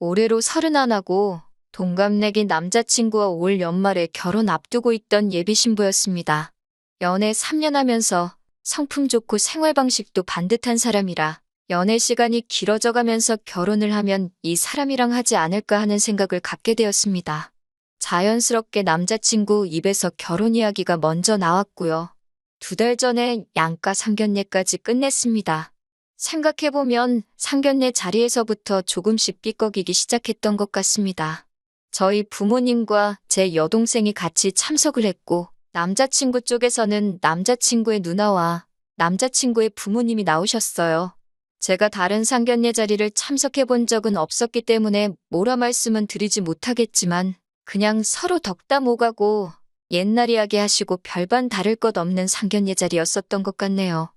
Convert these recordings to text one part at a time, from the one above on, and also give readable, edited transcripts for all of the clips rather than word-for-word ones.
올해로 31하고 동갑내기 남자친구와 올 연말에 결혼 앞두고 있던 예비 신부였습니다. 연애 3년 하면서 성품 좋고 생활 방식도 반듯한 사람이라 연애 시간이 길어져 가면서 결혼을 하면 이 사람이랑 하지 않을까 하는 생각을 갖게 되었습니다. 자연스럽게 남자친구 입에서 결혼 이야기가 먼저 나왔고요. 2달 전에 양가 상견례까지 끝냈습니다. 생각해보면 상견례 자리에서부터 조금씩 삐걱이기 시작했던 것 같습니다. 저희 부모님과 제 여동생이 같이 참석을 했고 남자친구 쪽에서는 남자친구의 누나와 남자친구의 부모님이 나오셨어요. 제가 다른 상견례 자리를 참석해 본 적은 없었기 때문에 뭐라 말씀은 드리지 못하겠지만 그냥 서로 덕담 오가고 옛날 이야기 하시고 별반 다를 것 없는 상견례 자리였었던 것 같네요.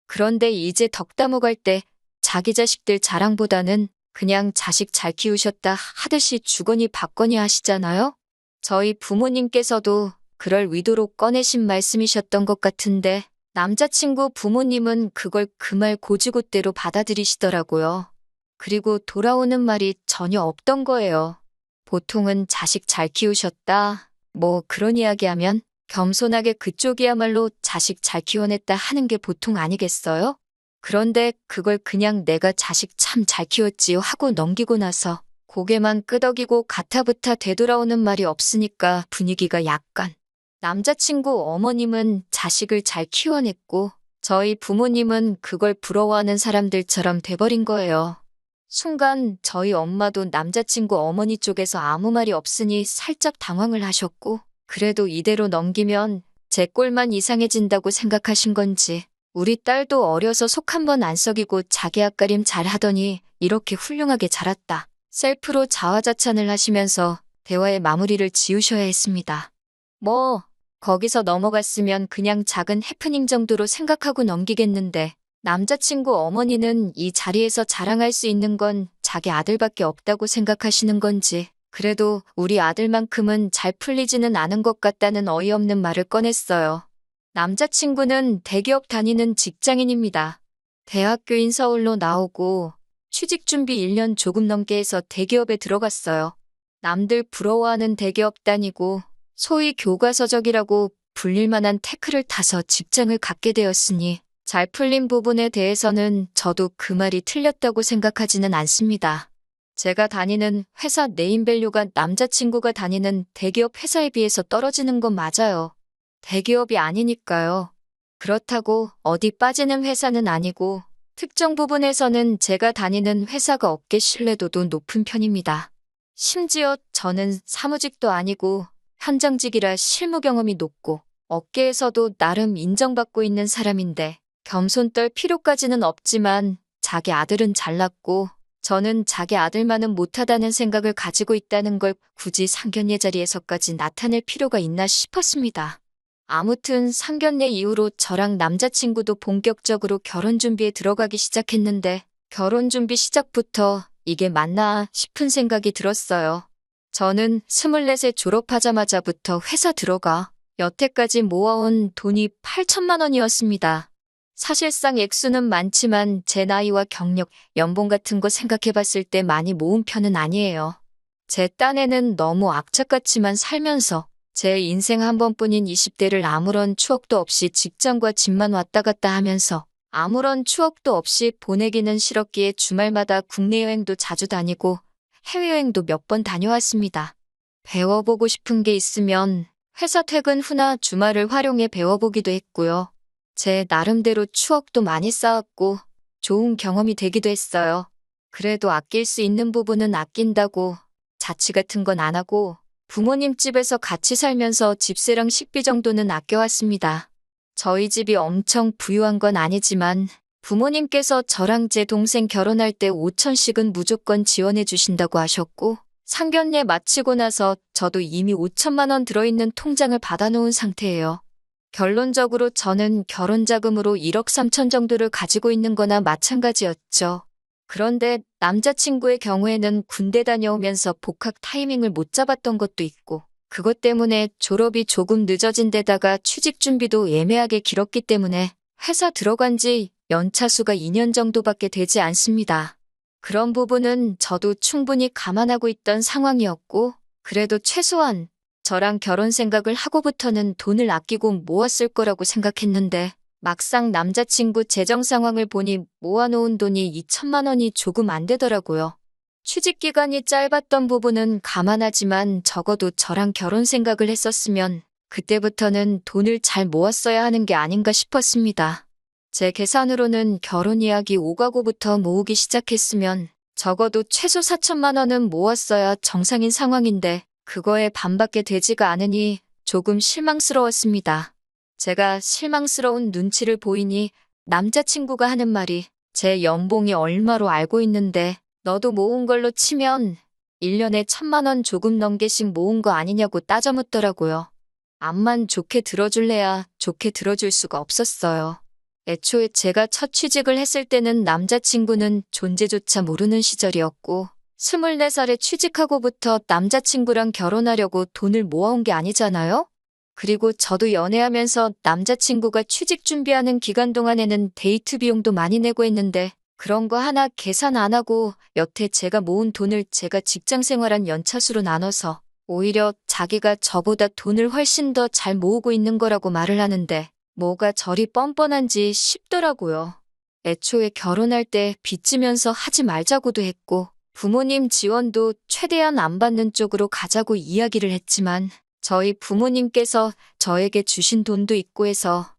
그런데 이제 덕담 오갈 때 자기 자식들 자랑보다는 그냥 자식 잘 키우셨다 하듯이 주거니 받거니 하시잖아요? 저희 부모님께서도 그럴 의도로 꺼내신 말씀이셨던 것 같은데 남자친구 부모님은 그걸 그 말 고지고대로 받아들이시더라고요. 그리고 돌아오는 말이 전혀 없던 거예요. 보통은 자식 잘 키우셨다, 뭐 그런 이야기하면 겸손하게 그쪽이야말로 자식 잘 키워냈다 하는 게 보통 아니겠어요? 그런데 그걸 그냥 내가 자식 참 잘 키웠지요 하고 넘기고 나서 고개만 끄덕이고 가타부타 되돌아오는 말이 없으니까 분위기가 약간. 남자친구 어머님은 자식을 잘 키워냈고 저희 부모님은 그걸 부러워하는 사람들처럼 돼버린 거예요. 순간 저희 엄마도 남자친구 어머니 쪽에서 아무 말이 없으니 살짝 당황을 하셨고 그래도 이대로 넘기면 제 꼴만 이상해진다고 생각하신 건지 우리 딸도 어려서 속 한 번 안 썩이고 자기 앞가림 잘하더니 이렇게 훌륭하게 자랐다. 셀프로 자화자찬을 하시면서 대화의 마무리를 지으셔야 했습니다. 뭐 거기서 넘어갔으면 그냥 작은 해프닝 정도로 생각하고 넘기겠는데 남자친구 어머니는 이 자리에서 자랑할 수 있는 건 자기 아들밖에 없다고 생각하시는 건지 그래도 우리 아들만큼은 잘 풀리지는 않은 것 같다는 어이없는 말을 꺼냈어요. 남자친구는 대기업 다니는 직장인입니다. 대학교인 서울로 나오고 취직 준비 1년 조금 넘게 해서 대기업에 들어갔어요. 남들 부러워하는 대기업 다니고 소위 교과서적이라고 불릴 만한 태클을 타서 직장을 갖게 되었으니 잘 풀린 부분에 대해서는 저도 그 말이 틀렸다고 생각하지는 않습니다. 제가 다니는 회사 네임밸류가 남자친구가 다니는 대기업 회사에 비해서 떨어지는 건 맞아요. 대기업이 아니니까요. 그렇다고 어디 빠지는 회사는 아니고 특정 부분에서는 제가 다니는 회사가 업계 신뢰도도 높은 편입니다. 심지어 저는 사무직도 아니고 현장직이라 실무 경험이 높고 업계에서도 나름 인정받고 있는 사람인데 겸손 떨 필요까지는 없지만 자기 아들은 잘났고 저는 자기 아들만은 못하다는 생각을 가지고 있다는 걸 굳이 상견례 자리에서까지 나타낼 필요가 있나 싶었습니다. 아무튼 상견례 이후로 저랑 남자친구도 본격적으로 결혼 준비에 들어가기 시작했는데 결혼 준비 시작부터 이게 맞나 싶은 생각이 들었어요. 저는 24세 졸업하자마자부터 회사 들어가 여태까지 모아온 돈이 8천만 원이었습니다. 사실상 액수는 많지만 제 나이와 경력, 연봉 같은 거 생각해봤을 때 많이 모은 편은 아니에요. 제 딴에는 너무 악착같이만 살면서 제 인생 한 번뿐인 20대를 아무런 추억도 없이 직장과 집만 왔다 갔다 하면서 아무런 추억도 없이 보내기는 싫었기에 주말마다 국내 여행도 자주 다니고 해외여행도 몇 번 다녀왔습니다. 배워보고 싶은 게 있으면 회사 퇴근 후나 주말을 활용해 배워보기도 했고요. 제 나름대로 추억도 많이 쌓았고 좋은 경험이 되기도 했어요. 그래도 아낄 수 있는 부분은 아낀다고 자취 같은 건 안 하고 부모님 집에서 같이 살면서 집세랑 식비 정도는 아껴왔습니다. 저희 집이 엄청 부유한 건 아니지만 부모님께서 저랑 제 동생 결혼할 때 5천씩은 무조건 지원해 주신다고 하셨고 상견례 마치고 나서 저도 이미 5천만 원 들어있는 통장을 받아놓은 상태예요. 결론적으로 저는 결혼 자금으로 1억 3천 정도를 가지고 있는 거나 마찬가지였죠. 그런데 남자친구의 경우에는 군대 다녀오면서 복학 타이밍을 못 잡았던 것도 있고 그것 때문에 졸업이 조금 늦어진 데다가 취직 준비도 애매하게 길었기 때문에 회사 들어간 지 연차수가 2년 정도밖에 되지 않습니다. 그런 부분은 저도 충분히 감안하고 있던 상황이었고, 그래도 최소한 저랑 결혼 생각을 하고부터는 돈을 아끼고 모았을 거라고 생각했는데, 막상 남자친구 재정 상황을 보니 모아놓은 돈이 2천만 원이 조금 안 되더라고요. 취직 기간이 짧았던 부분은 감안하지만 적어도 저랑 결혼 생각을 했었으면 그때부터는 돈을 잘 모았어야 하는 게 아닌가 싶었습니다. 제 계산으로는 결혼 이야기 오가고부터 모으기 시작했으면 적어도 최소 4천만 원은 모았어야 정상인 상황인데 그거에 반밖에 되지가 않으니 조금 실망스러웠습니다. 제가 실망스러운 눈치를 보이니 남자친구가 하는 말이 제 연봉이 얼마로 알고 있는데 너도 모은 걸로 치면 1년에 1천만 원 조금 넘게씩 모은 거 아니냐고 따져 묻더라고요. 암만 좋게 들어줄래야 좋게 들어줄 수가 없었어요. 애초에 제가 첫 취직을 했을 때는 남자친구는 존재조차 모르는 시절이었고 24살에 취직하고부터 남자친구랑 결혼하려고 돈을 모아온 게 아니잖아요? 그리고 저도 연애하면서 남자친구가 취직 준비하는 기간 동안에는 데이트 비용도 많이 내고 했는데 그런 거 하나 계산 안 하고 여태 제가 모은 돈을 제가 직장 생활한 연차수로 나눠서 오히려 자기가 저보다 돈을 훨씬 더 잘 모으고 있는 거라고 말을 하는데 뭐가 저리 뻔뻔한지 싶더라고요. 애초에 결혼할 때 빚지면서 하지 말자고도 했고 부모님 지원도 최대한 안 받는 쪽으로 가자고 이야기를 했지만 저희 부모님께서 저에게 주신 돈도 있고 해서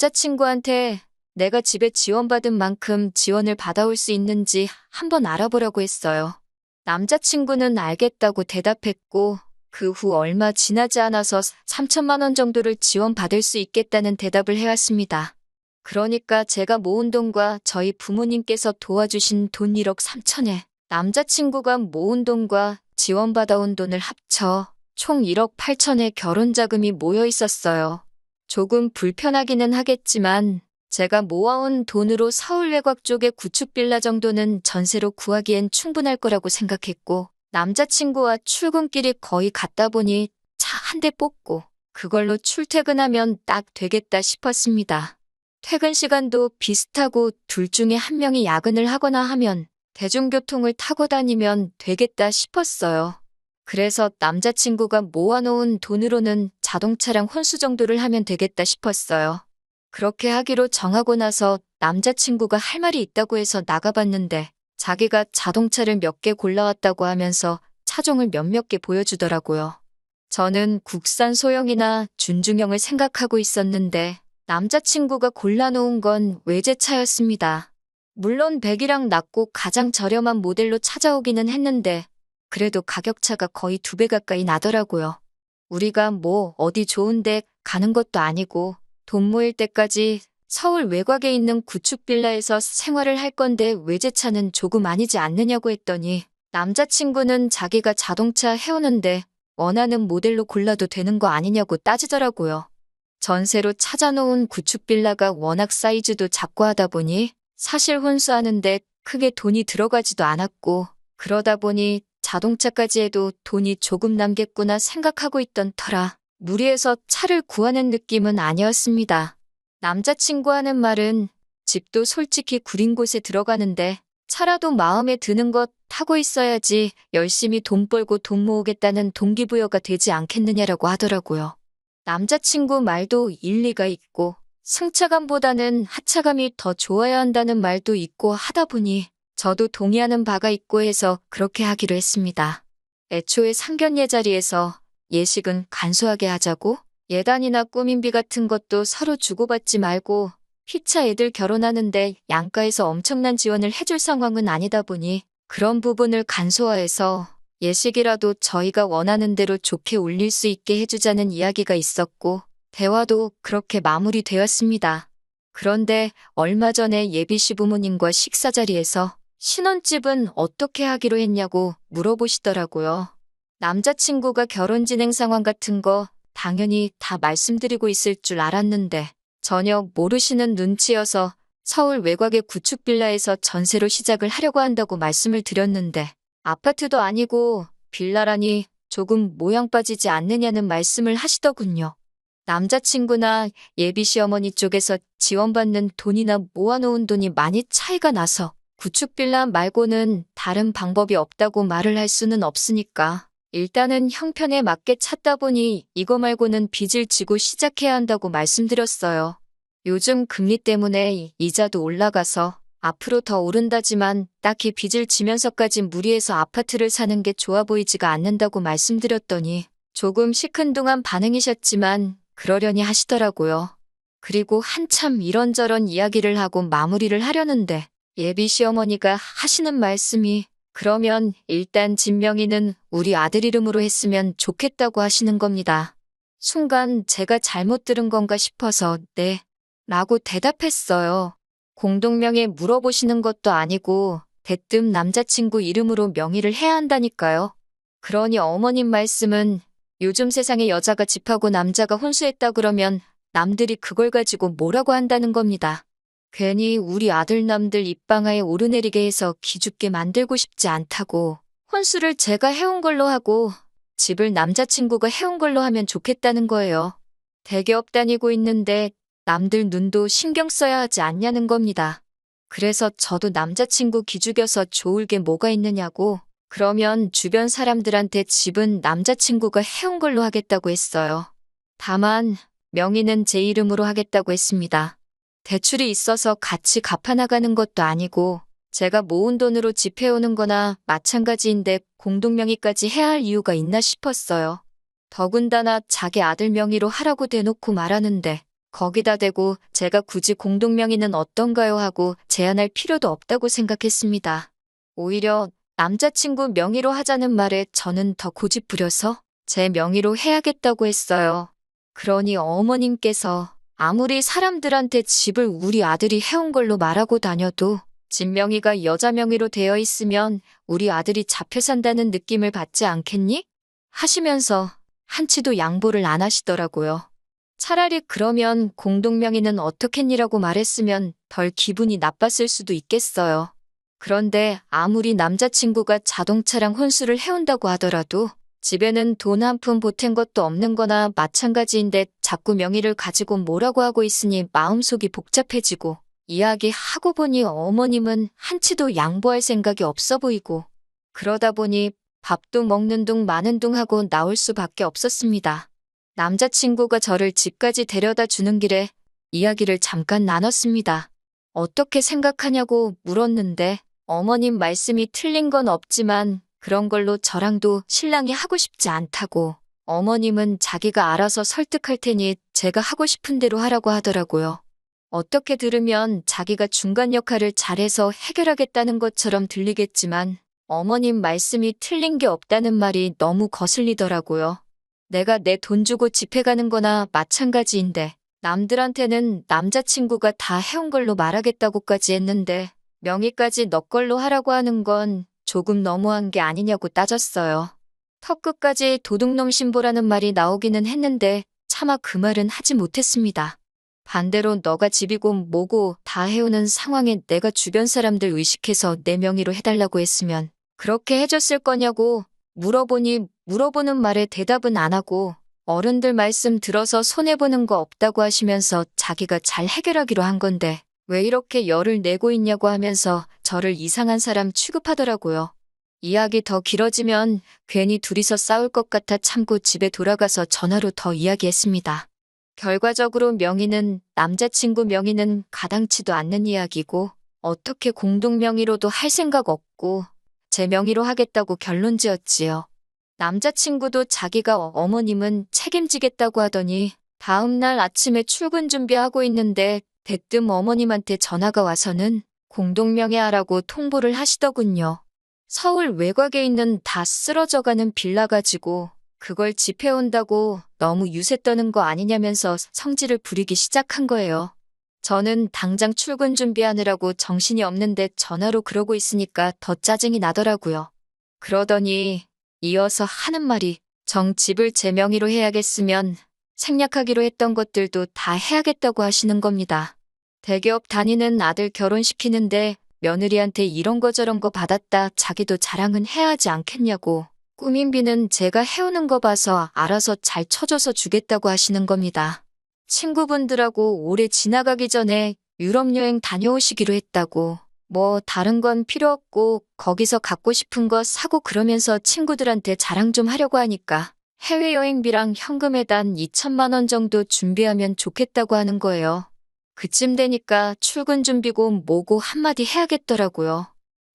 남자친구한테 내가 집에 지원받은 만큼 지원을 받아올 수 있는지 한번 알아보라고 했어요. 남자친구는 알겠다고 대답했고 그 후 얼마 지나지 않아서 3천만 원 정도를 지원받을 수 있겠다는 대답을 해왔습니다. 그러니까 제가 모은 돈과 저희 부모님께서 도와주신 돈 1억 3천에 남자친구가 모은 돈과 지원받아온 돈을 합쳐 총 1억 8천의 결혼 자금이 모여 있었어요. 조금 불편하기는 하겠지만 제가 모아온 돈으로 서울 외곽 쪽의 구축 빌라 정도는 전세로 구하기엔 충분할 거라고 생각했고 남자친구와 출근길이 거의 같다 보니 차 한 대 뽑고 그걸로 출퇴근하면 딱 되겠다 싶었습니다. 퇴근 시간도 비슷하고 둘 중에 한 명이 야근을 하거나 하면 대중교통을 타고 다니면 되겠다 싶었어요. 그래서 남자친구가 모아놓은 돈으로는 자동차랑 혼수 정도를 하면 되겠다 싶었어요. 그렇게 하기로 정하고 나서 남자친구가 할 말이 있다고 해서 나가봤는데 자기가 자동차를 몇 개 골라왔다고 하면서 차종을 몇몇 개 보여주더라고요. 저는 국산 소형이나 준중형을 생각하고 있었는데 남자친구가 골라놓은 건 외제차였습니다. 물론 배기량 낮고 가장 저렴한 모델로 찾아오기는 했는데 그래도 가격차가 거의 2배 가까이 나더라고요. 우리가 뭐 어디 좋은데 가는 것도 아니고 돈 모일 때까지 서울 외곽에 있는 구축 빌라에서 생활을 할 건데 외제차는 조금 아니지 않느냐고 했더니 남자친구는 자기가 자동차 해오는데 원하는 모델로 골라도 되는 거 아니냐고 따지더라고요. 전세로 찾아놓은 구축 빌라가 워낙 사이즈도 작고 하다 보니 사실 혼수하는데 크게 돈이 들어가지도 않았고 그러다 보니 자동차까지 해도 돈이 조금 남겠구나 생각하고 있던 터라 무리해서 차를 구하는 느낌은 아니었습니다. 남자친구 하는 말은 집도 솔직히 구린 곳에 들어가는데 차라도 마음에 드는 것 타고 있어야지 열심히 돈 벌고 돈 모으겠다는 동기부여가 되지 않겠느냐라고 하더라고요. 남자친구 말도 일리가 있고 승차감보다는 하차감이 더 좋아야 한다는 말도 있고 하다 보니 저도 동의하는 바가 있고 해서 그렇게 하기로 했습니다. 애초에 상견례 자리에서 예식은 간소하게 하자고 예단이나 꾸민비 같은 것도 서로 주고받지 말고 피차 애들 결혼하는데 양가에서 엄청난 지원을 해줄 상황은 아니다 보니 그런 부분을 간소화해서 예식이라도 저희가 원하는 대로 좋게 올릴 수 있게 해주자는 이야기가 있었고 대화도 그렇게 마무리되었습니다. 그런데 얼마 전에 예비 시부모님과 식사 자리에서 신혼집은 어떻게 하기로 했냐고 물어보시더라고요. 남자친구가 결혼 진행 상황 같은 거 당연히 다 말씀드리고 있을 줄 알았는데 전혀 모르시는 눈치여서 서울 외곽의 구축 빌라에서 전세로 시작을 하려고 한다고 말씀을 드렸는데 아파트도 아니고 빌라라니 조금 모양 빠지지 않느냐는 말씀을 하시더군요. 남자친구나 예비 시어머니 쪽에서 지원받는 돈이나 모아놓은 돈이 많이 차이가 나서 구축빌라 말고는 다른 방법이 없다고 말을 할 수는 없으니까 일단은 형편에 맞게 찾다 보니 이거 말고는 빚을 지고 시작해야 한다고 말씀드렸어요. 요즘 금리 때문에 이자도 올라가서 앞으로 더 오른다지만 딱히 빚을 지면서까지 무리해서 아파트를 사는 게 좋아 보이지가 않는다고 말씀드렸더니 조금 시큰둥한 반응이셨지만 그러려니 하시더라고요. 그리고 한참 이런저런 이야기를 하고 마무리를 하려는데 예비 시어머니가 하시는 말씀이 그러면 일단 집 명의는 우리 아들 이름으로 했으면 좋겠다고 하시는 겁니다. 순간 제가 잘못 들은 건가 싶어서 네 라고 대답했어요. 공동명의 물어보시는 것도 아니고 대뜸 남자친구 이름으로 명의를 해야 한다니까요. 그러니 어머님 말씀은 요즘 세상에 여자가 집하고 남자가 혼수했다 그러면 남들이 그걸 가지고 뭐라고 한다는 겁니다. 괜히 우리 아들남들 입방아에 오르내리게 해서 기죽게 만들고 싶지 않다고 혼수를 제가 해온 걸로 하고 집을 남자친구가 해온 걸로 하면 좋겠다는 거예요. 대기업 다니고 있는데 남들 눈도 신경 써야 하지 않냐는 겁니다. 그래서 저도 남자친구 기죽여서 좋을 게 뭐가 있느냐고 그러면 주변 사람들한테 집은 남자친구가 해온 걸로 하겠다고 했어요. 다만 명의는 제 이름으로 하겠다고 했습니다. 대출이 있어서 같이 갚아나가는 것도 아니고 제가 모은 돈으로 집 해오는 거나 마찬가지인데 공동명의까지 해야 할 이유가 있나 싶었어요. 더군다나 자기 아들 명의로 하라고 대놓고 말하는데 거기다 대고 제가 굳이 공동명의는 어떤가요 하고 제안할 필요도 없다고 생각했습니다. 오히려 남자친구 명의로 하자는 말에 저는 더 고집부려서 제 명의로 해야겠다고 했어요. 그러니 어머님께서 아무리 사람들한테 집을 우리 아들이 해온 걸로 말하고 다녀도 집 명의가 여자 명의로 되어 있으면 우리 아들이 잡혀 산다는 느낌을 받지 않겠니? 하시면서 한치도 양보를 안 하시더라고요. 차라리 그러면 공동명의는 어떻겠니라고 말했으면 덜 기분이 나빴을 수도 있겠어요. 그런데 아무리 남자친구가 자동차랑 혼수를 해온다고 하더라도 집에는 돈 한 푼 보탠 것도 없는 거나 마찬가지인데 자꾸 명의를 가지고 뭐라고 하고 있으니 마음속이 복잡해지고 이야기하고 보니 어머님은 한치도 양보할 생각이 없어 보이고 그러다 보니 밥도 먹는 둥 마는 둥 하고 나올 수밖에 없었습니다. 남자친구가 저를 집까지 데려다 주는 길에 이야기를 잠깐 나눴습니다. 어떻게 생각하냐고 물었는데 어머님 말씀이 틀린 건 없지만 그런 걸로 저랑도 신랑이 하고 싶지 않다고 어머님은 자기가 알아서 설득할 테니 제가 하고 싶은 대로 하라고 하더라고요. 어떻게 들으면 자기가 중간 역할을 잘해서 해결하겠다는 것처럼 들리겠지만 어머님 말씀이 틀린 게 없다는 말이 너무 거슬리더라고요. 내가 내 돈 주고 집해가는 거나 마찬가지인데 남들한테는 남자친구가 다 해온 걸로 말하겠다고까지 했는데 명의까지 너 걸로 하라고 하는 건 조금 너무한 게 아니냐고 따졌어요. 턱끝까지 도둑놈 신보라는 말이 나오기는 했는데 차마 그 말은 하지 못했습니다. 반대로 너가 집이고 뭐고 다 해오는 상황에 내가 주변 사람들 의식해서 내 명의로 해달라고 했으면 그렇게 해줬을 거냐고 물어보니 물어보는 말에 대답은 안 하고 어른들 말씀 들어서 손해보는 거 없다고 하시면서 자기가 잘 해결하기로 한 건데 왜 이렇게 열을 내고 있냐고 하면서 저를 이상한 사람 취급하더라고요. 이야기 더 길어지면 괜히 둘이서 싸울 것 같아 참고 집에 돌아가서 전화로 더 이야기했습니다. 결과적으로 명의는 남자친구 명의는 가당치도 않는 이야기고 어떻게 공동명의로도 할 생각 없고 제 명의로 하겠다고 결론 지었지요. 남자친구도 자기가 어머님은 책임지겠다고 하더니 다음날 아침에 출근 준비하고 있는데 대뜸 어머님한테 전화가 와서는 공동명의하라고 통보를 하시더군요. 서울 외곽에 있는 다 쓰러져가는 빌라 가지고 그걸 집해온다고 너무 유세 떠는 거 아니냐면서 성질을 부리기 시작한 거예요. 저는 당장 출근 준비하느라고 정신이 없는데 전화로 그러고 있으니까 더 짜증이 나더라고요. 그러더니 이어서 하는 말이 집을 제 명의로 해야겠으면 생략하기로 했던 것들도 다 해야겠다고 하시는 겁니다. 대기업 다니는 아들 결혼시키는데 며느리한테 이런 거 저런 거 받았다 자기도 자랑은 해야 하지 않겠냐고 꾸민비는 제가 해오는 거 봐서 알아서 잘 쳐줘서 주겠다고 하시는 겁니다. 친구분들하고 올해 지나가기 전에 유럽 여행 다녀오시기로 했다고 뭐 다른 건 필요 없고 거기서 갖고 싶은 거 사고 그러면서 친구들한테 자랑 좀 하려고 하니까 해외여행비랑 현금에단 2천만 원 정도 준비하면 좋겠다고 하는 거예요. 그쯤 되니까 출근 준비고 뭐고 한마디 해야겠더라고요.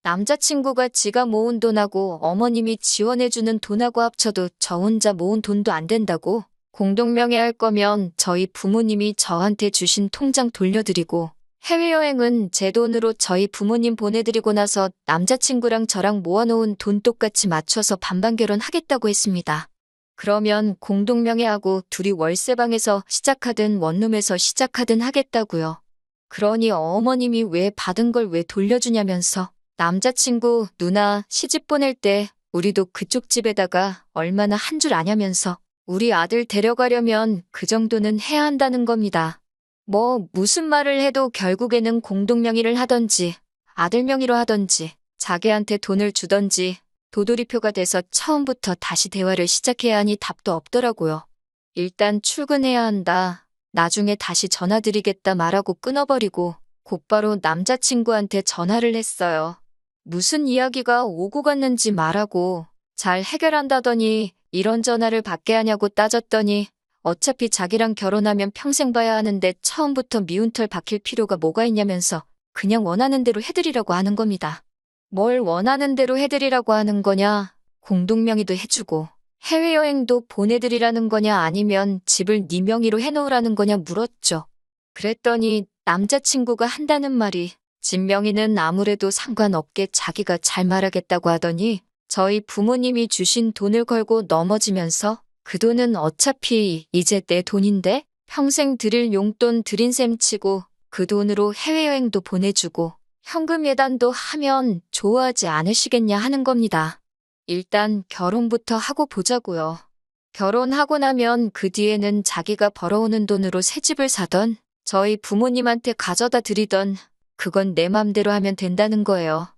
남자친구가 지가 모은 돈하고 어머님이 지원해주는 돈하고 합쳐도 저 혼자 모은 돈도 안 된다고 공동명의할 거면 저희 부모님이 저한테 주신 통장 돌려드리고 해외여행은 제 돈으로 저희 부모님 보내드리고 나서 남자친구랑 저랑 모아놓은 돈 똑같이 맞춰서 반반 결혼하겠다고 했습니다. 그러면 공동명의하고 둘이 월세방에서 시작하든 원룸에서 시작하든 하겠다고요. 그러니 어머님이 왜 받은 걸 왜 돌려주냐면서 남자친구 누나 시집 보낼 때 우리도 그쪽 집에다가 얼마나 한 줄 아냐면서 우리 아들 데려가려면 그 정도는 해야 한다는 겁니다. 뭐 무슨 말을 해도 결국에는 공동명의를 하던지 아들 명의로 하던지 자기한테 돈을 주던지 도돌이표가 돼서 처음부터 다시 대화를 시작해야 하니 답도 없더라고요. 일단 출근해야 한다. 나중에 다시 전화드리겠다 말하고 끊어버리고 곧바로 남자친구한테 전화를 했어요. 무슨 이야기가 오고 갔는지 말하고 잘 해결한다더니 이런 전화를 받게 하냐고 따졌더니 어차피 자기랑 결혼하면 평생 봐야 하는데 처음부터 미운 털 박힐 필요가 뭐가 있냐면서 그냥 원하는 대로 해드리라고 하는 겁니다. 뭘 원하는 대로 해드리라고 하는 거냐? 공동명의도 해주고 해외여행도 보내드리라는 거냐 아니면 집을 네 명의로 해놓으라는 거냐 물었죠. 그랬더니 남자친구가 한다는 말이 집 명의는 아무래도 상관없게 자기가 잘 말하겠다고 하더니 저희 부모님이 주신 돈을 걸고 넘어지면서 그 돈은 어차피 이제 내 돈인데 평생 드릴 용돈 드린 셈 치고 그 돈으로 해외여행도 보내주고 현금 예단도 하면 좋아하지 않으시겠냐 하는 겁니다. 일단 결혼부터 하고 보자고요. 결혼하고 나면 그 뒤에는 자기가 벌어오는 돈으로 새 집을 사던 저희 부모님한테 가져다 드리던 그건 내 맘대로 하면 된다는 거예요.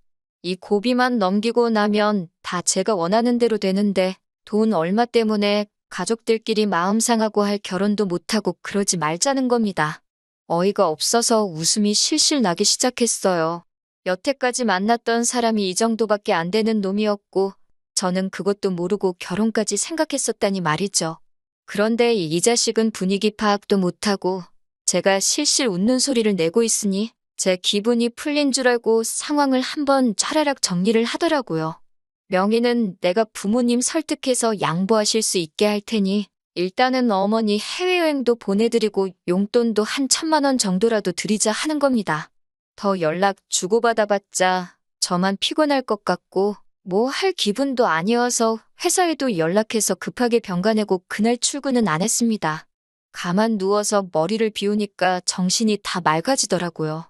이 고비만 넘기고 나면 다 제가 원하는 대로 되는데 돈 얼마 때문에 가족들끼리 마음 상하고 할 결혼도 못하고 그러지 말자는 겁니다. 어이가 없어서 웃음이 실실 나기 시작했어요. 여태까지 만났던 사람이 이 정도밖에 안 되는 놈이었고 저는 그것도 모르고 결혼까지 생각했었다니 말이죠. 그런데 이 자식은 분위기 파악도 못하고 제가 실실 웃는 소리를 내고 있으니 제 기분이 풀린 줄 알고 상황을 한번 차라락 정리를 하더라고요. 명의는 내가 부모님 설득해서 양보하실 수 있게 할 테니 일단은 어머니 해외여행도 보내드리고 용돈도 한 1,000만 원 정도라도 드리자 하는 겁니다. 더 연락 주고받아봤자 저만 피곤할 것 같고 뭐 할 기분도 아니어서 회사에도 연락해서 급하게 병가내고 그날 출근은 안 했습니다. 가만 누워서 머리를 비우니까 정신이 다 맑아지더라고요.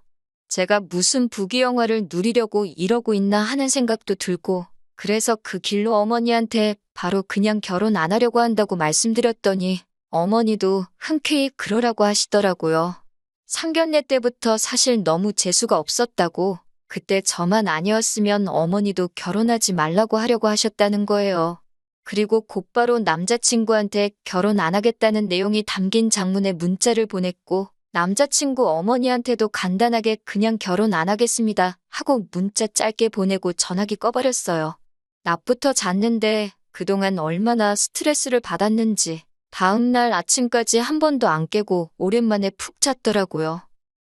제가 무슨 부귀영화를 누리려고 이러고 있나 하는 생각도 들고 그래서 그 길로 어머니한테 바로 그냥 결혼 안 하려고 한다고 말씀드렸더니 어머니도 흔쾌히 그러라고 하시더라고요. 상견례 때부터 사실 너무 재수가 없었다고 그때 저만 아니었으면 어머니도 결혼하지 말라고 하려고 하셨다는 거예요. 그리고 곧바로 남자친구한테 결혼 안 하겠다는 내용이 담긴 장문의 문자를 보냈고 남자친구 어머니한테도 간단하게 그냥 결혼 안 하겠습니다 하고 문자 짧게 보내고 전화기 꺼버렸어요. 낮부터 잤는데 그동안 얼마나 스트레스를 받았는지 다음날 아침까지 한 번도 안 깨고 오랜만에 푹 잤더라고요.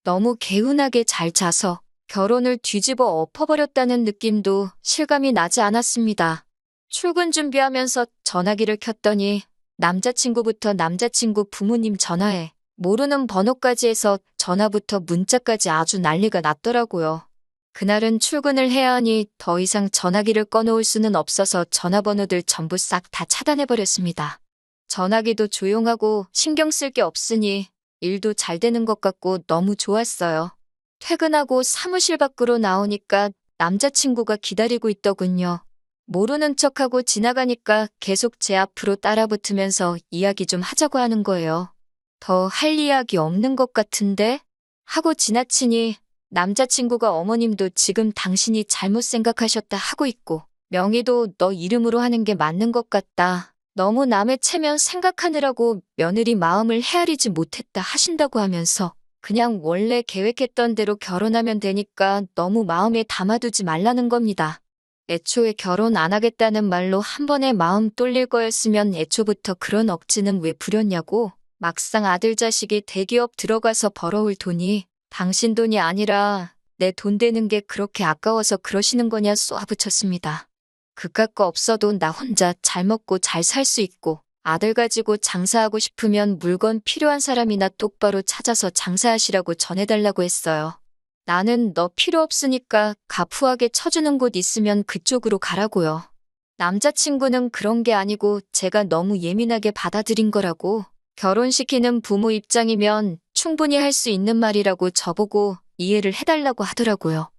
너무 개운하게 잘 자서 결혼을 뒤집어 엎어버렸다는 느낌도 실감이 나지 않았습니다. 출근 준비하면서 전화기를 켰더니 남자친구부터 남자친구 부모님 전화해 모르는 번호까지 해서 전화부터 문자까지 아주 난리가 났더라고요. 그날은 출근을 해야 하니 더 이상 전화기를 꺼놓을 수는 없어서 전화번호들 전부 싹 다 차단해버렸습니다. 전화기도 조용하고 신경 쓸 게 없으니 일도 잘 되는 것 같고 너무 좋았어요. 퇴근하고 사무실 밖으로 나오니까 남자친구가 기다리고 있더군요. 모르는 척하고 지나가니까 계속 제 앞으로 따라붙으면서 이야기 좀 하자고 하는 거예요. 더 할 이야기 없는 것 같은데? 하고 지나치니 남자친구가 어머님도 지금 당신이 잘못 생각하셨다 하고 있고 명의도 너 이름으로 하는 게 맞는 것 같다. 너무 남의 체면 생각하느라고 며느리 마음을 헤아리지 못했다 하신다고 하면서 그냥 원래 계획했던 대로 결혼하면 되니까 너무 마음에 담아두지 말라는 겁니다. 애초에 결혼 안 하겠다는 말로 한 번에 마음 돌릴 거였으면 애초부터 그런 억지는 왜 부렸냐고. 막상 아들 자식이 대기업 들어가서 벌어올 돈이 당신 돈이 아니라 내 돈 되는 게 그렇게 아까워서 그러시는 거냐 쏘아붙였습니다. 그깟 거 없어도 나 혼자 잘 먹고 잘 살 수 있고 아들 가지고 장사하고 싶으면 물건 필요한 사람이나 똑바로 찾아서 장사하시라고 전해달라고 했어요. 나는 너 필요 없으니까 가푸하게 쳐주는 곳 있으면 그쪽으로 가라고요. 남자친구는 그런 게 아니고 제가 너무 예민하게 받아들인 거라고. 결혼시키는 부모 입장이면 충분히 할 수 있는 말이라고 저보고 이해를 해달라고 하더라고요.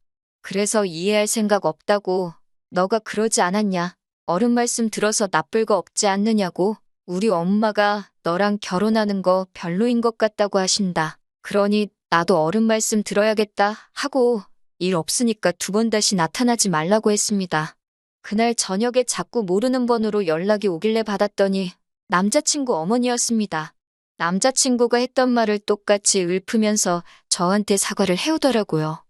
그래서 이해할 생각 없다고. 너가 그러지 않았냐? 어른 말씀 들어서 나쁠 거 없지 않느냐고. 우리 엄마가 너랑 결혼하는 거 별로인 것 같다고 하신다. 그러니 나도 어른 말씀 들어야겠다 하고 일 없으니까 두 번 다시 나타나지 말라고 했습니다. 그날 저녁에 자꾸 모르는 번호로 연락이 오길래 받았더니 남자친구 어머니였습니다. 남자친구가 했던 말을 똑같이 읊으면서 저한테 사과를 해오더라고요.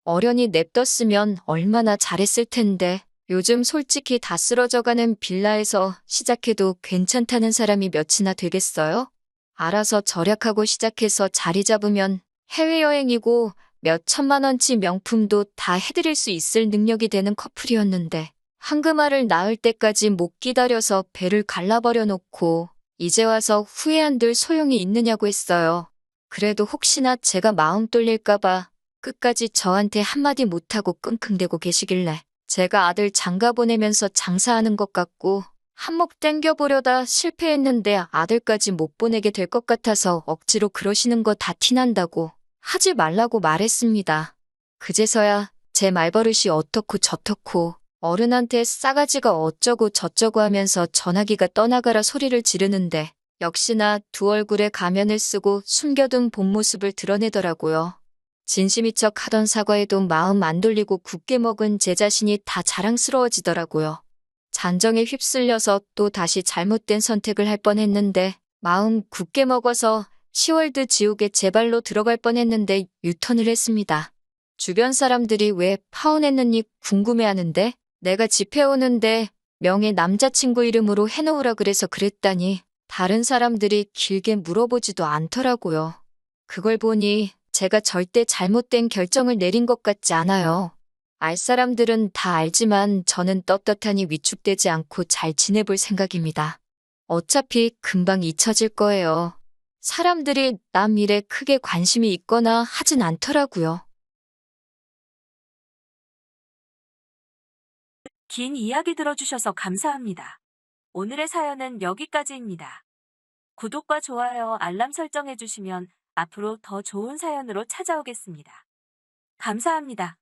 어련히 냅뒀으면 얼마나 잘했을 텐데 요즘 솔직히 다 쓰러져가는 빌라에서 시작해도 괜찮다는 사람이 몇이나 되겠어요? 알아서 절약하고 시작해서 자리 잡으면 해외여행이고 몇 천만 원치 명품도 다 해드릴 수 있을 능력이 되는 커플이었는데 황금알을 낳을 때까지 못 기다려서 배를 갈라버려 놓고 이제 와서 후회한들 소용이 있느냐고 했어요. 그래도 혹시나 제가 마음 떨릴까봐 끝까지 저한테 한마디 못하고 끙끙대고 계시길래 제가 아들 장가 보내면서 장사하는 것 같고 한몫 땡겨보려다 실패했는데 아들까지 못 보내게 될 것 같아서 억지로 그러시는 거 다 티난다고 하지 말라고 말했습니다. 그제서야 제 말버릇이 어떻고 저떻고 어른한테 싸가지가 어쩌고 저쩌고 하면서 전화기가 떠나가라 소리를 지르는데 역시나 두 얼굴에 가면을 쓰고 숨겨둔 본 모습을 드러내더라고요. 진심인 척 하던 사과에도 마음 안 돌리고 굳게 먹은 제 자신이 다 자랑스러워지더라고요. 잔정에 휩쓸려서 또 다시 잘못된 선택을 할 뻔했는데 마음 굳게 먹어서 시월드 지옥에 제 발로 들어갈 뻔했는데 유턴을 했습니다. 주변 사람들이 왜 파혼했느니 궁금해하는데 내가 집해오는데 명예 남자친구 이름으로 해놓으라 그래서 그랬다니 다른 사람들이 길게 물어보지도 않더라고요. 그걸 보니 제가 절대 잘못된 결정을 내린 것 같지 않아요. 알 사람들은 다 알지만 저는 떳떳하니 위축되지 않고 잘 지내볼 생각입니다. 어차피 금방 잊혀질 거예요. 사람들이 남 일에 크게 관심이 있거나 하진 않더라고요. 긴 이야기 들어주셔서 감사합니다. 오늘의 사연은 여기까지입니다. 구독과 좋아요, 알람 설정해주시면 앞으로 더 좋은 사연으로 찾아오겠습니다. 감사합니다.